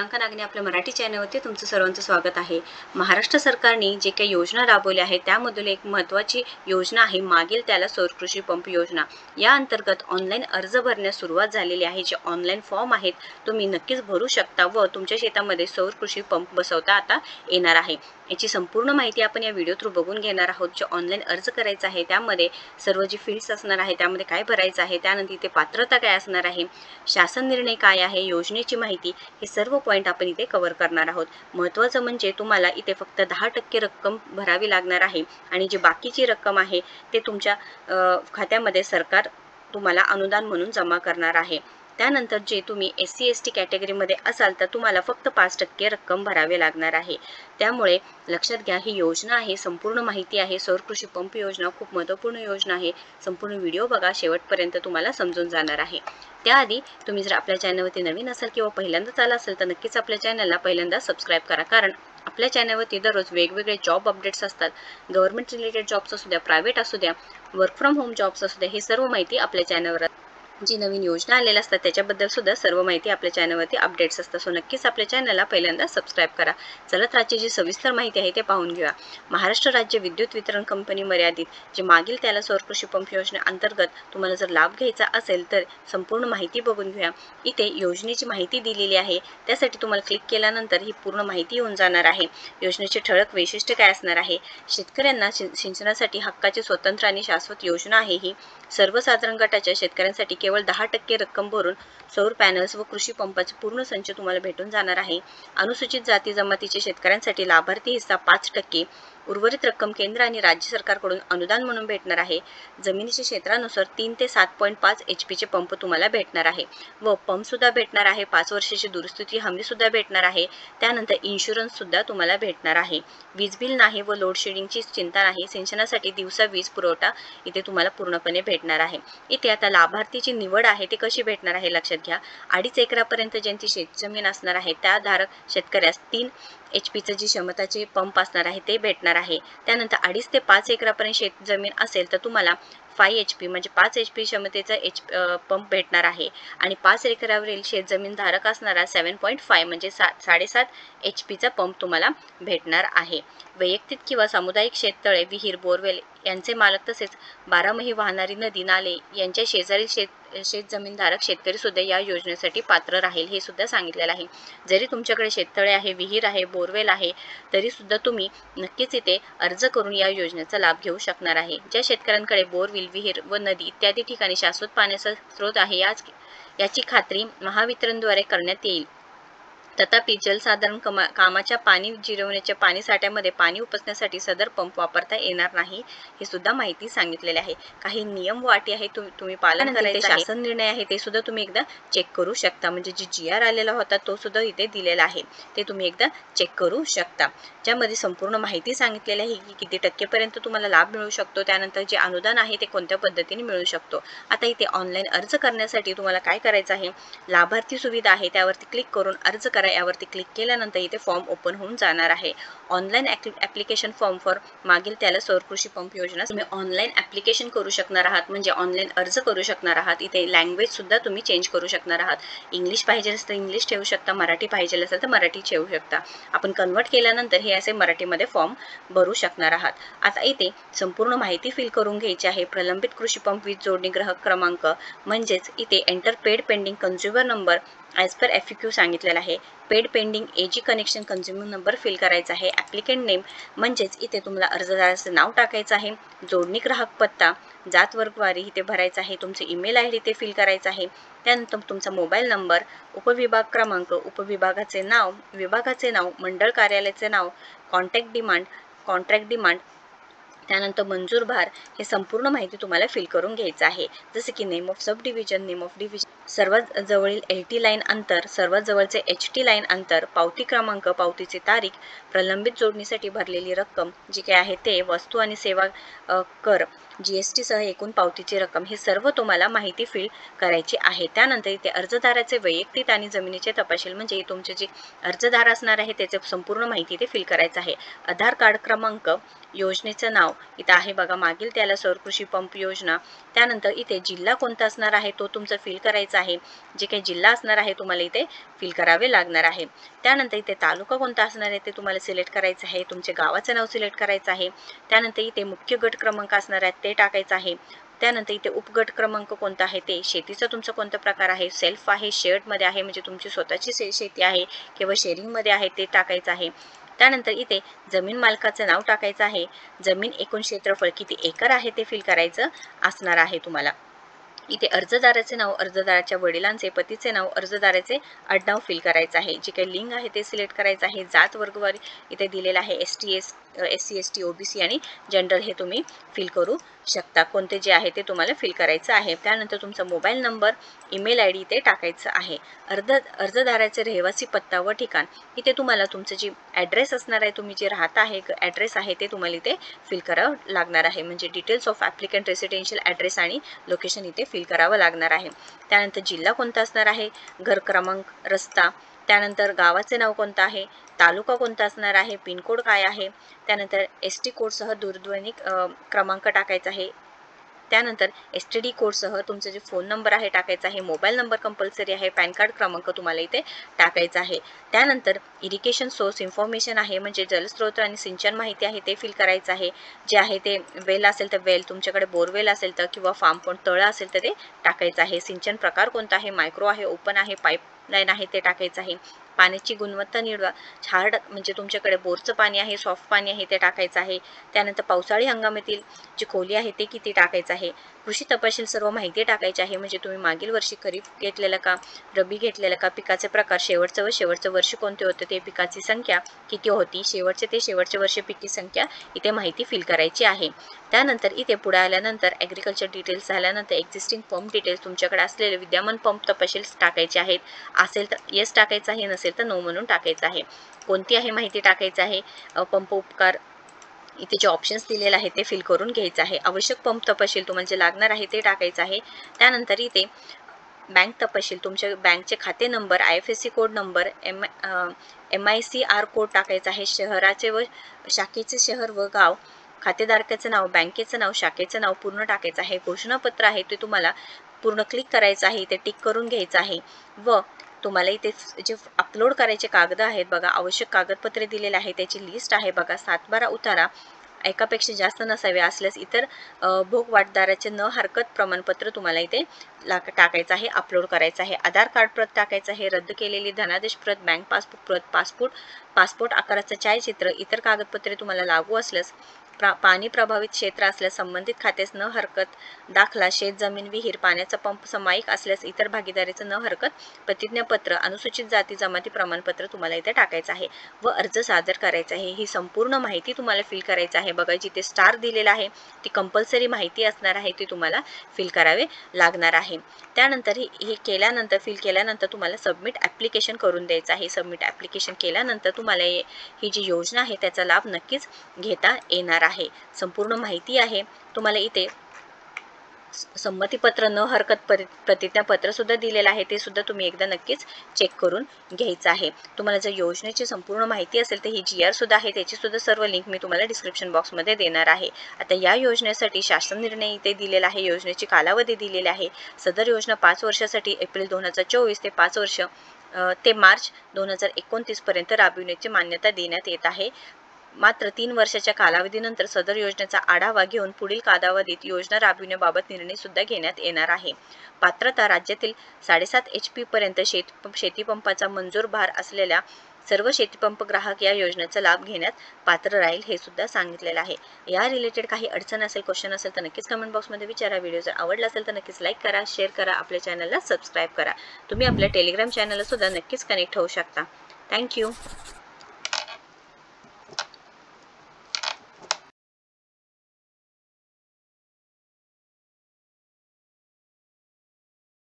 प्रियांका नागने आपल्या मराठी चॅनलवरती तुमचं सर्वांचं स्वागत आहे। महाराष्ट्र सरकारने जे काही योजना राबवल्या आहेत त्यामधील एक महत्त्वाची योजना आहे मागेल त्याला सौर कृषी पंप योजना। या अंतर्गत ऑनलाईन अर्ज भरण्यास सुरुवात झालेली आहे। जे ऑनलाईन फॉर्म आहेत तुम्ही नक्कीच भरू शकता व तुमच्या शेतामध्ये सौर कृषी पंप बसवता आता येणार आहे। याची संपूर्ण माहिती आपण या व्हिडिओ थ्रू बघून घेणार आहोत। जे ऑनलाईन अर्ज करायचा आहे त्यामध्ये सर्व जी फील्ड्स असणार आहे त्यामध्ये काय भरायचं आहे, त्यानंतर इथे पात्रता काय असणार आहे, शासन निर्णय काय आहे, योजनेची माहिती, हे सर्व पॉइंट आपण इथे कव्हर करणार आहोत। महत्त्वाचं म्हणजे तुम्हाला इथे फक्त 10% रक्कम भरावी लागणार आहे आणि जी बाकीची रक्कम आहे ते तुमच्या खात्यामध्ये सरकार तुम्हाला अनुदान म्हणून जमा करणार आहे। त्यानंतर जे तुम्ही SC ST कॅटेगरीमध्ये असाल तर तुम्हाला फक्त 5% रक्कम भरावी लागणार आहे। त्यामुळे लक्षात घ्या, ही योजना आहे, संपूर्ण माहिती आहे। सौर कृषी पंप योजना खूप महत्त्वपूर्ण योजना आहे। संपूर्ण व्हिडिओ बघा, शेवटपर्यंत तुम्हाला समजून जाणार आहे। त्याआधी तुम्ही जर आपल्या चॅनलवरती नवीन असाल किंवा पहिल्यांदाच आला असेल तर नक्कीच आपल्या चॅनलला पहिल्यांदा सबस्क्राईब करा, कारण आपल्या चॅनलवरती दररोज वेगवेगळे जॉब अपडेट्स असतात। गव्हर्नमेंट रिलेटेड जॉब्स असू द्या, प्रायव्हेट असू द्या, वर्क फ्रॉम होम जॉब्स असू द्या, ही सर्व माहिती आपल्या चॅनलवर, जी नवीन योजना आलेल्या असतात त्याच्याबद्दल सुद्धा सर्व माहिती आपल्या चॅनलवरती अपडेट्स असतात। सो नक्कीच आपल्या चॅनलला पहिल्यांदा सबस्क्राईब करा। चला तर आजची जी सविस्तर माहिती आहे ते पाहून घेऊया। महाराष्ट्र राज्य विद्युत वितरण कंपनी मर्यादित जे मागील त्याला सौर कृषी पंप योजने अंतर्गत तुम्हाला जर लाभ घ्यायचा असेल तर संपूर्ण माहिती बघून घेऊया। इथे योजनेची माहिती दिलेली आहे, त्यासाठी तुम्हाला क्लिक केल्यानंतर ही पूर्ण माहिती येऊन जाणार आहे। योजनेचे ठळक वैशिष्ट्य काय असणार आहे, शेतकऱ्यांना सिंचनासाठी हक्काची स्वतंत्र आणि शाश्वत योजना आहे। ही सर्वसाधारण गटाच्या शेतकऱ्यांसाठी केवळ 10% रक्कम भरून सौर पॅनल्स व कृषी पंपाचे पूर्ण संच तुम्हाला भेटून जाणार आहे। अनुसूचित जाती जमातीच्या शेतकऱ्यांसाठी लाभार्थी हिस्सा 5%, उर्वरित रक्कम केंद्र आणि राज्य सरकारकडून अनुदान म्हणून भेटणार आहे। जमिनीच्या क्षेत्रानुसार 3 ते 7.5 HP पंप तुम्हाला भेटणार आहे व पंप सुद्धा भेटणार आहे। 5 वर्षाची दुरुस्तीची हमी सुद्धा भेटणार आहे। त्यानंतर इन्शुरन्स सुद्धा तुम्हाला भेटणार आहे। वीज बिल नाही व लोड शेडिंगची चिंता नाही। सिंचनासाठी दिवसा वीज पुरवठा इथे तुम्हाला पूर्णपणे भेटणार आहे। इथे आता लाभार्थीची निवड आहे ते कशी भेटणार आहे लक्षात घ्या। 2.5 एकरापर्यंत ज्यांची शेतजमीन असणार आहे त्या धारक शेतकऱ्यास 3 HP जी क्षमताचे पंप असणार आहे ते भेटणार आहे। त्यानंतर 2.5 ते 5 एकरापर्यंत शेतजमीन असेल तर तुम्हाला 5 HP म्हणजे 5 HP क्षमतेचा पंप भेटणार आहे आणि 5 एकरावरील शेतजमीन धारक असणारा 7.5 म्हणजे 7.5 HP पंप तुम्हाला भेटणार आहे। वैयक्तिक किंवा सामुदायिक शेततळे, विहीर, बोरवेल यांचे मालक तसेच 12माही वाहणारी नदी, नाले यांच्या शेजारील शेतजमीनधारक शेतकरी सुद्धा या योजनेसाठी पात्र राहील, हे सुद्धा सांगितलेलं आहे। जरी तुमच्याकडे शेततळे आहे, विहीर आहे, बोरवेल आहे तरी सुद्धा तुम्ही नक्कीच इथे अर्ज करून या योजनेचा लाभ घेऊ शकणार आहे। ज्या शेतकऱ्यांकडे बोरवेल, विहीर व नदी इत्यादी ठिकाणी शाश्वत पाण्याचा स्रोत आहे याची खात्री महावितरणद्वारे करण्यात येईल। तथापि जलसाधारण कामाच्या पाणी जिरवण्याच्या पाणी साठ्यामध्ये पाणी उपसण्यासाठी सदर पंप वापरता येणार नाही, हे सुद्धा माहिती सांगितलेली आहे। काही नियम व अटी आहे तुम्ही पालन करायचं आहे। शासन निर्णय आहे ते सुद्धा तुम्ही एकदा चेक करू शकता, म्हणजे जी GR आलेला होता तो सुद्धा इथे दिलेला आहे, ते तुम्ही एकदा चेक करू शकता। ज्यामध्ये संपूर्ण माहिती सांगितलेली आहे की किती टक्केपर्यंत तुम्हाला लाभ मिळू शकतो, त्यानंतर जे अनुदान आहे ते कोणत्या पद्धतीने मिळू शकतो। आता इथे ऑनलाईन अर्ज करण्यासाठी तुम्हाला काय करायचं आहे, लाभार्थी सुविधा आहे त्यावरती क्लिक करून अर्ज करा। यावरती क्लिक केल्यानंतर इथे फॉर्म ओपन होऊन जाणार आहे। ऑनलाईन ॲप्लिकेशन फॉर्म फॉर मागील त्याला सौर कृषी पंप योजना तुम्ही ऑनलाईन ॲप्लिकेशन करू शकणार आहात, म्हणजे ऑनलाईन अर्ज करू शकणार आहात। इथे लँग्वेज सुद्धा तुम्ही चेंज करू शकणार आहात। इंग्लिश पाहिजे असेल तर इंग्लिश ठेवू शकता, मराठी पाहिजे असेल तर मराठी ठेवू शकता। आपण कन्वर्ट केल्यानंतर हे असे मराठीमध्ये फॉर्म भरू शकणार आहात। आता इथे संपूर्ण माहिती फिल करून घ्यायची आहे। प्रलंबित कृषी पंप वीज जोडणी ग्राहक क्रमांक, म्हणजेच इथे enter paid pending consumer number as per FAQ सांगितलेला आहे। Paid pending AG connection consumer number fill करायचा आहे। ॲप्लिकेंट नेम म्हणजेच इथे तुम्हाला अर्जदाराचं नाव टाकायचं आहे। जोडणी ग्राहक पत्ता, जात वर्गवारी इथे भरायचा आहे। तुमचे ईमेल ID इथे फिल करायचं आहे। त्यानंतर तुमचा मोबाईल नंबर, उपविभाग क्रमांक, उपविभागाचे नाव, विभागाचे नाव, मंडळ कार्यालयाचे नाव, कॉन्ट्रॅक्ट डिमांड, त्यानंतर मंजूर भार, हे संपूर्ण माहिती तुम्हाला फिल करून घ्यायचं आहे। जसे की name of sub division, name of division, सर्वात जवळील LT लाईन अंतर, सर्वात जवळचे HT लाईन अंतर, पावती क्रमांक, पावतीची तारीख, प्रलंबित जोडणीसाठी भरलेली रक्कम जी काय आहे ते, वस्तू आणि सेवा कर GST सह एकूण पावतीची रक्कम हे सर्व तुम्हाला माहिती फिल करायची आहे. त्यानंतर इथे अर्जदाराचे वैयक्तिक आणि जमिनीचे तपशील म्हणजे तुमचे जे अर्जदार असणार आहे त्याचे संपूर्ण माहिती इथे फिल करायचं आहे. आधार कार्ड क्रमांक, योजनेचं नाव इथं आहे बघा, मागील त्याला सौर कृषी पंप योजना. त्यानंतर इथे जिल्हा कोणता असणार आहे तो तुमचं फिल करायचा आहे. जे काही जिल्हा असणार आहे तुम्हाला इथे फिल करावे लागणार आहे. त्यानंतर इथे तालुका कोणता असणार आहे ते तुम्हाला सिलेक्ट करायचं आहे. तुमचे गावाचं नाव सिलेक्ट करायचं आहे. त्यानंतर इथे मुख्य गट क्रमांक असणार आहे ते टाकायचं आहे. त्यानंतर इथे उपगट क्रमांक कोणता आहे ते, शेतीचा तुमचा कोणता प्रकार आहे, सेल्फ आहे, शेअर्डमध्ये आहे म्हणजे तुमची स्वतःची शेती आहे किंवा शेअरिंगमध्ये आहे ते टाकायचं आहे. त्यानंतर इथे जमीन मालकाचं नाव टाकायचं आहे. जमीन एकूण क्षेत्रफळ किती एकर आहे ते फिल करायचं असणार आहे तुम्हाला. इथे अर्जदाराचे नाव, अर्जदाराच्या वडिलांचे, पतीचे नाव, अर्जदाराचे आडनाव फिल करायचं आहे. जे काही लिंग आहे ते सिलेक्ट करायचं आहे. जात वर्गवारी इथे दिलेला आहे, SC ST OBC आणि जनरल हे तुम्ही फिल करू शकता. कोणते जे आहे ते तुम्हाला फिल करायचं आहे. त्यानंतर तुमचा मोबाईल नंबर, ईमेल ID इथे टाकायचं आहे. अर्जदाराचे रहिवासी पत्ता व ठिकाण इथे तुम्हाला तुमचं जे ॲड्रेस असणार आहे, तुम्ही जे राहता आहे ॲड्रेस आहे ते तुम्हाला इथे फिल करावं लागणार आहे. म्हणजे details of applicant residential address आणि लोकेशन इथे फिल करावं लागणार आहे. त्यानंतर जिल्हा कोणता असणार आहे, घर क्रमांक, रस्ता, त्यानंतर गावाचे नाव कोणतं आहे, तालुका कोणता असणार आहे, पिनकोड काय आहे, त्यानंतर ST कोडसह दूरध्वनी क्रमांक टाकायचा आहे. त्यानंतर STD कोडसह तुमचा जे फोन नंबर आहे टाकायचा आहे. मोबाईल नंबर कंपल्सरी आहे. पॅन कार्ड क्रमांक तुम्हाला इथे टाकायचा आहे. त्यानंतर इरिगेशन सोर्स इन्फॉर्मेशन आहे म्हणजे जलस्रोत आणि सिंचन माहिती आहे ते फिल करायचं आहे. जे आहे ते वेल असेल तर वेल, तुमच्याकडे बोरवेल असेल तर किंवा फार्म पण तळं असेल तर ते टाकायचं आहे. सिंचन प्रकार कोणता आहे, मायक्रो आहे, ओपन आहे, पाईपलाईन आहे ते टाकायचं आहे. पाण्याची गुणवत्ता निवडा, हार्ड म्हणजे तुमच्याकडे बोरचं पाणी आहे, सॉफ्ट पाणी आहे ते टाकायचं आहे. त्यानंतर पावसाळी हंगामातील जी खोली आहे ते किती टाकायचं आहे. कृषी तपशील सर्व माहिती टाकायची आहे म्हणजे तुम्ही मागील वर्षी खरीप घेतलेलं का, रब्बी घेतलेलं का, पिकाचे प्रकार, शेवटचं वर्ष कोणते होते ते, पिकाची संख्या किती होती, शेवटचे वर्ष पिकी संख्या इथे माहिती फिल करायची आहे. त्यानंतर इथे पुढे आल्यानंतर ॲग्रिकल्चर डिटेल्स झाल्यानंतर एक्झिस्टिंग पंप डिटेल्स, तुमच्याकडे असलेले विद्यमान पंप तपशील टाकायचे आहेत. असेल तर येस टाकायचं आहे, नसेल तर नो म्हणून टाकायचं आहे. कोणती आहे माहिती टाकायचं आहे. पंप उपकार इथे जे ऑप्शन्स दिलेले आहे ते फिल करून घ्यायचं आहे. आवश्यक पंप तपशील तुम्हाला जे लागणार आहे ते टाकायचं आहे. त्यानंतर इथे बँक तपशील, तुमच्या बँकचे खाते number, IFSC code number, MICR code टाकायचा आहे. शहराचे व शाखेचे शहर व गाव, खातेधारकाचं नाव, बँकेचं नाव, शाखेचं नाव पूर्ण टाकायचं आहे. घोषणापत्र आहे ते तुम्हाला पूर्ण क्लिक करायचं आहे, ते टिक करून घ्यायचं आहे. व तुम्हाला इथे जे अपलोड करायचे कागद आहेत बघा, आवश्यक कागदपत्रे दिलेले आहे त्याची लिस्ट आहे बघा. 7/12 उतारा एकापेक्षा जास्त नसावे, असल्यास इतर भोग वाटदाराचे न हरकत प्रमाणपत्र तुम्हाला इथे टाकायचं आहे, अपलोड करायचं आहे. आधार कार्ड प्रत टाकायचं आहे. रद्द केलेली धनादेश प्रत, बँक पासबुक प्रत, पासपोर्ट आकाराचं छायाचित्र, इतर कागदपत्रे तुम्हाला लागू असल्यास, पाणी प्रभावित क्षेत्र असल्यास संबंधित खात्यास न हरकत दाखला, शेत जमीन, विहीर, पाण्याचा पंप समायिक असल्यास इतर भागीदारीचं न हरकत प्रतिज्ञापत्र, अनुसूचित जाती जमाती प्रमाणपत्र तुम्हाला इथे टाकायचं आहे व अर्ज सादर करायचा आहे. ही संपूर्ण माहिती तुम्हाला फिल करायचं आहे बघा. जिथे स्टार दिलेला आहे ती कंपल्सरी माहिती असणार आहे, ती तुम्हाला फिल करावे लागणार आहे. त्यानंतर हे केल्यानंतर, फिल केल्यानंतर तुम्हाला सबमिट ॲप्लिकेशन करून द्यायचं आहे. सबमिट ॲप्लिकेशन केल्यानंतर तुम्हाला ही जी योजना आहे त्याचा लाभ नक्कीच घेता येणार आहे. संपूर्ण माहिती आहे. तुम्हाला इथे संमतीपत्र, न हरकत प्रतिज्ञापत्र सुद्धा दिलेलं आहे, ते सुद्धा तुम्ही एकदा नक्कीच चेक करून घ्यायचं आहे. तुम्हाला जर योजनेची संपूर्ण माहिती असेल तर ही GR सुद्धा आहे, त्याची सुद्धा सर्व लिंक मी तुम्हाला डिस्क्रिप्शन बॉक्समध्ये देणार आहे. आता या योजनेसाठी शासन निर्णय इथे दिलेला आहे. योजनेची कालावधी दिलेली आहे. सदर योजना 5 वर्षासाठी एप्रिल 2024 ते 5 वर्ष ते मार्च 2029 पर्यंत राबविण्याची मान्यता देण्यात येत आहे. मात्र 3 वर्षाच्या कालावधीनंतर सदर योजनेचा आढावा घेऊन पुढील कालावधीत योजना राबविण्याबाबत निर्णय सुद्धा घेण्यात येणार आहे. पात्रता, राज्यातील 7.5 HP पर्यंत शेतीपंपाचा मंजूर भार असलेल्या सर्व शेतीपंप ग्राहक या योजनेचा लाभ घेण्यात पात्र राहील, हे सुद्धा सांगितलेलं आहे. या रिलेटेड काही अडचण असेल, क्वेश्चन असेल तर नक्कीच कमेंट बॉक्समध्ये विचारा. व्हिडिओ जर आवडला असेल तर नक्कीच लाईक करा, शेअर करा, आपल्या चॅनलला सबस्क्राईब करा. तुम्ही आपल्या टेलिग्राम चॅनलला सुद्धा नक्कीच कनेक्ट होऊ शकता. थँक्यू.